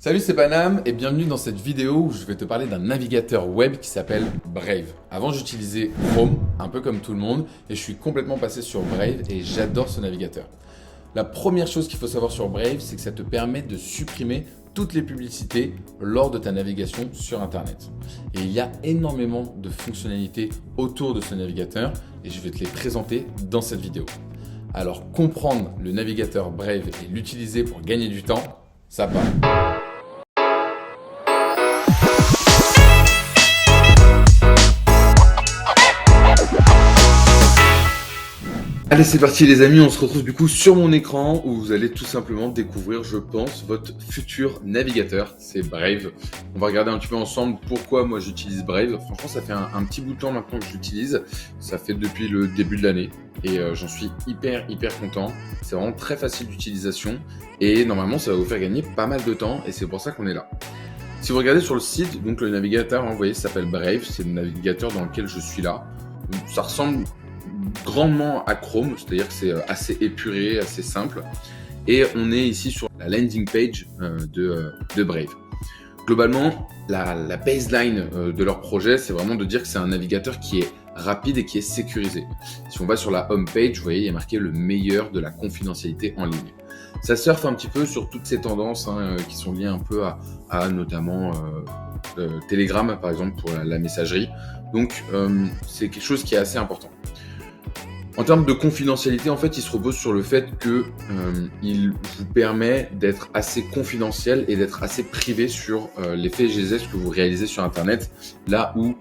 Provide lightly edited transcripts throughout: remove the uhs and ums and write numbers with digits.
Salut, c'est Panam et bienvenue dans cette vidéo où je vais te parler d'un navigateur web qui s'appelle Brave. Avant, j'utilisais Chrome, un peu comme tout le monde, et je suis complètement passé sur Brave et j'adore ce navigateur. La première chose qu'il faut savoir sur Brave, c'est que ça te permet de supprimer toutes les publicités lors de ta navigation sur Internet. Et il y a énormément de fonctionnalités autour de ce navigateur et je vais te les présenter dans cette vidéo. Alors, comprendre le navigateur Brave et l'utiliser pour gagner du temps, ça part. Allez, c'est parti les amis, on se retrouve du coup sur mon écran où vous allez tout simplement découvrir, je pense, votre futur navigateur, c'est Brave. On va regarder un petit peu ensemble pourquoi moi j'utilise Brave. Franchement, ça fait un petit bout de temps maintenant que j'utilise, ça fait depuis le début de l'année et j'en suis hyper content. C'est vraiment très facile d'utilisation et normalement ça va vous faire gagner pas mal de temps et c'est pour ça qu'on est là. Si vous regardez sur le site, donc le navigateur, vous voyez, s'appelle Brave, c'est le navigateur dans lequel je suis là. Ça ressemble grandement à Chrome, c'est-à-dire que c'est assez épuré, assez simple. Et on est ici sur la landing page de Brave. Globalement, la baseline de leur projet, c'est vraiment de dire que c'est un navigateur qui est rapide et qui est sécurisé. Si on va sur la home page, vous voyez, il y a marqué le meilleur de la confidentialité en ligne. Ça surfe un petit peu sur toutes ces tendances qui sont liées un peu à notamment Telegram, par exemple, pour la messagerie. Donc, c'est quelque chose qui est assez important. En termes de confidentialité, en fait, il se repose sur le fait que il vous permet d'être assez confidentiel et d'être assez privé sur les faits et gestes que vous réalisez sur Internet, là où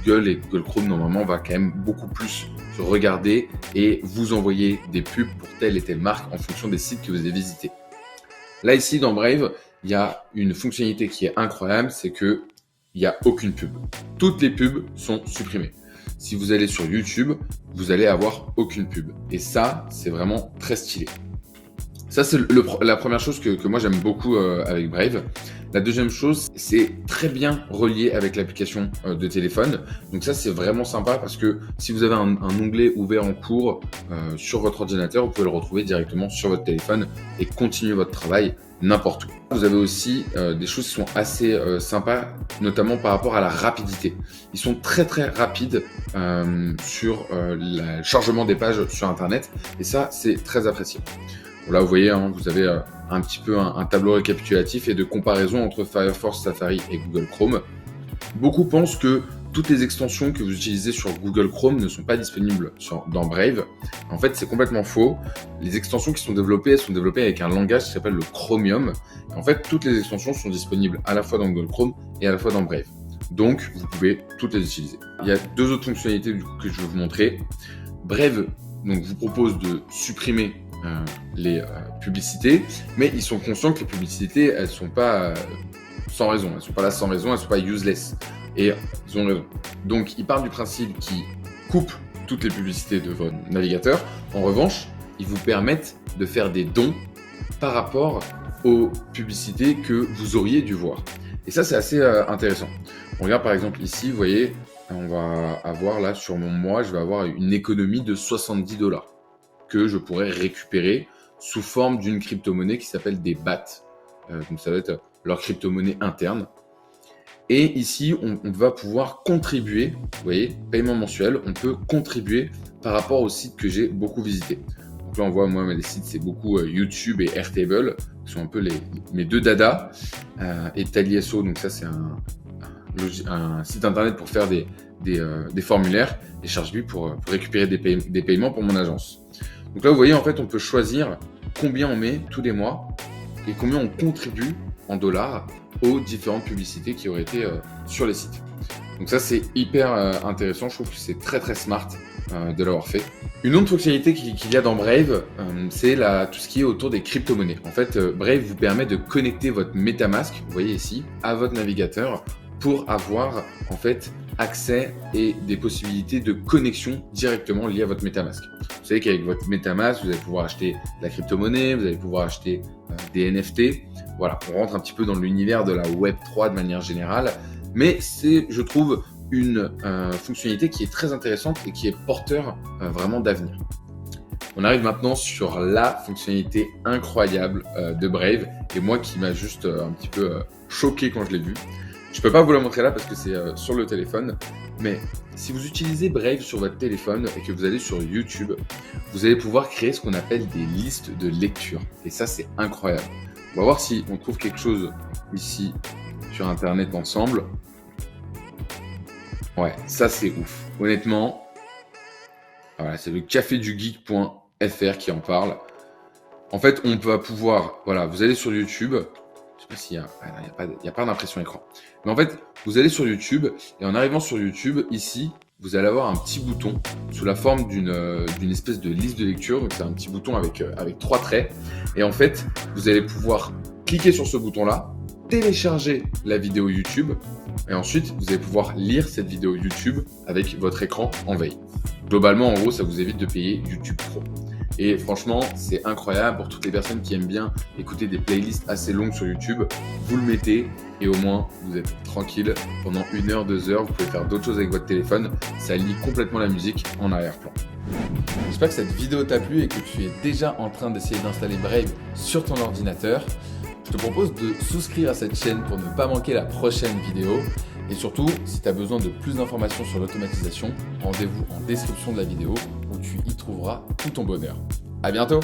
Google et Google Chrome, normalement, va quand même beaucoup plus se regarder et vous envoyer des pubs pour telle et telle marque en fonction des sites que vous avez visités. Là, ici, dans Brave, il y a une fonctionnalité qui est incroyable, c'est qu'il n'y a aucune pub. Toutes les pubs sont supprimées. Si vous allez sur YouTube, vous allez avoir aucune pub. Et ça, c'est vraiment très stylé. Ça, c'est la première chose que moi j'aime beaucoup avec Brave. La deuxième chose, c'est très bien relié avec l'application de téléphone. Donc ça, c'est vraiment sympa parce que si vous avez un onglet ouvert en cours sur votre ordinateur, vous pouvez le retrouver directement sur votre téléphone et continuer votre travail n'importe où. Vous avez aussi des choses qui sont assez sympas, notamment par rapport à la rapidité. Ils sont très rapides sur le chargement des pages sur Internet et ça, c'est très apprécié. Bon, là, vous voyez, vous avez un petit peu un tableau récapitulatif et de comparaison entre Firefox, Safari et Google Chrome. Beaucoup pensent que toutes les extensions que vous utilisez sur Google Chrome ne sont pas disponibles dans Brave. En fait, c'est complètement faux. Les extensions qui sont développées, elles sont développées avec un langage qui s'appelle le Chromium. En fait, toutes les extensions sont disponibles à la fois dans Google Chrome et à la fois dans Brave. Donc, vous pouvez toutes les utiliser. Il y a deux autres fonctionnalités que je vais vous montrer. Brave vous propose de supprimer les publicités, mais ils sont conscients que les publicités, elles sont pas sans raison, elles sont pas là sans raison, elles sont pas useless. Et ils ont raison. Donc, ils partent du principe qu'ils coupent toutes les publicités de votre navigateur. En revanche, ils vous permettent de faire des dons par rapport aux publicités que vous auriez dû voir. Et ça, c'est assez intéressant. On regarde par exemple ici, vous voyez, on va avoir là sur mon mois, je vais avoir une économie de 70$ que je pourrais récupérer sous forme d'une crypto-monnaie qui s'appelle des BAT. Donc ça va être leur crypto-monnaie interne. Et ici, on va pouvoir contribuer, vous voyez, paiement mensuel, on peut contribuer par rapport aux sites que j'ai beaucoup visités. Donc là, on voit, moi, les sites, c'est beaucoup YouTube et Airtable, qui sont un peu mes deux dadas. Et Talieso, donc ça, c'est un site internet pour faire des formulaires, et ChargeBee pour récupérer des paiements pour mon agence. Donc là, vous voyez, en fait, on peut choisir combien on met tous les mois et combien on contribue en dollars aux différentes publicités qui auraient été sur les sites. Donc ça, c'est hyper intéressant. Je trouve que c'est très smart de l'avoir fait. Une autre fonctionnalité qu'il y a dans Brave, c'est tout ce qui est autour des crypto-monnaies. En fait, Brave vous permet de connecter votre MetaMask, vous voyez ici, à votre navigateur pour avoir en fait accès et des possibilités de connexion directement liées à votre MetaMask. Vous savez qu'avec votre MetaMask, vous allez pouvoir acheter de la crypto-monnaie, vous allez pouvoir acheter des NFT. Voilà, on rentre un petit peu dans l'univers de la Web3 de manière générale, mais c'est, je trouve, une fonctionnalité qui est très intéressante et qui est porteur vraiment d'avenir. On arrive maintenant sur la fonctionnalité incroyable de Brave, et moi qui m'a juste un petit peu choqué quand je l'ai vu. Je peux pas vous la montrer là parce que c'est sur le téléphone, mais si vous utilisez Brave sur votre téléphone et que vous allez sur YouTube, vous allez pouvoir créer ce qu'on appelle des listes de lecture. Et ça, c'est incroyable. On va voir si on trouve quelque chose ici sur Internet ensemble. Ouais, ça c'est ouf. Honnêtement, voilà, c'est le cafédugeek.fr qui en parle. En fait, on va pouvoir, voilà, vous allez sur YouTube. Je sais pas s'il y a, il y a pas d'impression écran. Mais en fait, vous allez sur YouTube et en arrivant sur YouTube, ici, vous allez avoir un petit bouton sous la forme d'une espèce de liste de lecture. Donc c'est un petit bouton avec 3 traits. Et en fait, vous allez pouvoir cliquer sur ce bouton-là, télécharger la vidéo YouTube et ensuite vous allez pouvoir lire cette vidéo YouTube avec votre écran en veille. Globalement, en gros, ça vous évite de payer YouTube Pro. Et franchement, c'est incroyable pour toutes les personnes qui aiment bien écouter des playlists assez longues sur YouTube. Vous le mettez et au moins vous êtes tranquille pendant 1 heure, 2 heures. Vous pouvez faire d'autres choses avec votre téléphone. Ça lit complètement la musique en arrière-plan. J'espère que cette vidéo t'a plu et que tu es déjà en train d'essayer d'installer Brave sur ton ordinateur. Je te propose de souscrire à cette chaîne pour ne pas manquer la prochaine vidéo. Et surtout, si tu as besoin de plus d'informations sur l'automatisation, rendez-vous en description de la vidéo où tu y trouveras tout ton bonheur. À bientôt!